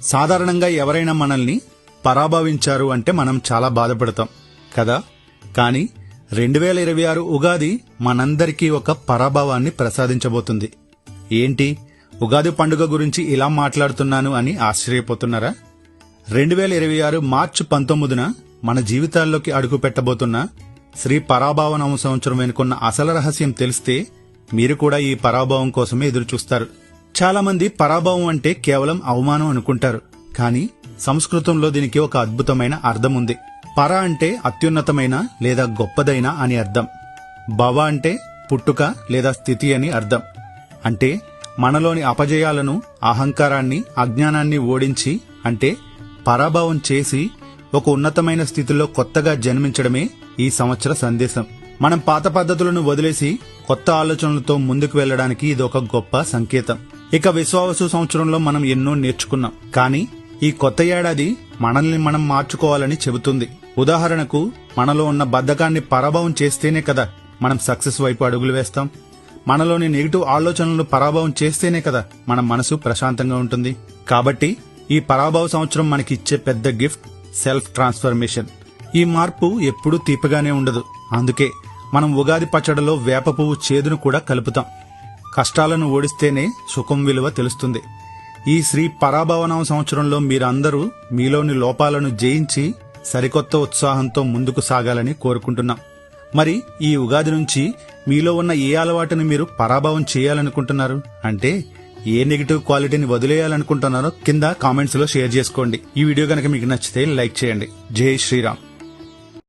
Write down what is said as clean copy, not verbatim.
సాధారణంగా ఎవరైనా మనల్ని పరాభవించారు అంటే మనం చాలా బాధపడతాం కదా. కానీ 2026 ఉగాది మనందరికీ ఒక పరాభవాన్ని ప్రసాదించబోతుంది. ఏంటి, ఉగాది పండుగ గురించి ఇలా మాట్లాడుతున్నాను అని ఆశ్చర్యపోతున్నారా? 2026 మార్చి 19న మన జీవితాల్లోకి అడుగు పెట్టబోతున్న శ్రీ పరాభవ నవ సంవత్సరం వెనుకున్న అసలు రహస్యం తెలిస్తే మీరు కూడా ఈ పరాభవం కోసమే ఎదురుచూస్తారు. చాలా మంది పరాభవం అంటే కేవలం అవమానం అనుకుంటారు. కానీ సంస్కృతంలో దీనికి ఒక అద్భుతమైన అర్థం ఉంది. పర అంటే అత్యున్నతమైన లేదా గొప్పదైన అని అర్థం. భవ అంటే పుట్టుక లేదా స్థితి అని అర్థం. అంటే మనలోని అపజయాలను, అహంకారాన్ని, అజ్ఞానాన్ని ఓడించి, అంటే పరాభవం చేసి ఒక ఉన్నతమైన స్థితిలో కొత్తగా జన్మించడమే ఈ సంవత్సర సందేశం. మనం పాత పద్ధతులను వదిలేసి కొత్త ఆలోచనలతో ముందుకు వెళ్లడానికి ఇది ఒక గొప్ప సంకేతం. ఇక విశ్వావసు సంవత్సరంలో మనం ఎన్నో నేర్చుకున్నాం. కానీ ఈ కొత్త ఏడాది మనల్ని మనం మార్చుకోవాలని చెబుతుంది. ఉదాహరణకు, మనలో ఉన్న బద్ధకాన్ని పరాభవం చేస్తేనే కదా మనం సక్సెస్ వైపు అడుగులు వేస్తాం. మనలోని నెగిటివ్ ఆలోచనలను పరాభవం చేస్తేనే కదా మన మనసు ప్రశాంతంగా ఉంటుంది. కాబట్టి ఈ పరాభవ సంవత్సరం మనకి ఇచ్చే పెద్ద గిఫ్ట్ సెల్ఫ్ ట్రాన్స్ఫర్మేషన్. ఈ మార్పు ఎప్పుడూ తీపిగానే ఉండదు. అందుకే మనం ఉగాది పచ్చడిలో వేప పువ్వు చేదును కూడా కలుపుతాం. కష్టాలను ఓడిస్తేనే సుఖం విలువ తెలుస్తుంది. ఈ శ్రీ పరాభవనవ సంవత్సరంలో మీరందరూ మీలోని లోపాలను జయించి సరికొత్త ఉత్సాహంతో ముందుకు సాగాలని కోరుకుంటున్నాం. మరి ఈ ఉగాది నుంచి మీలో ఉన్న ఏ అలవాటుని మీరు పరాభవం చేయాలనుకుంటున్నారు? అంటే ఏ నెగిటివ్ క్వాలిటీని వదిలేయాలనుకుంటున్నారో కింద కామెంట్స్ లో షేర్ చేసుకోండి. ఈ వీడియో కనుక మీకు నచ్చితే లైక్ చేయండి. జై శ్రీరామ్.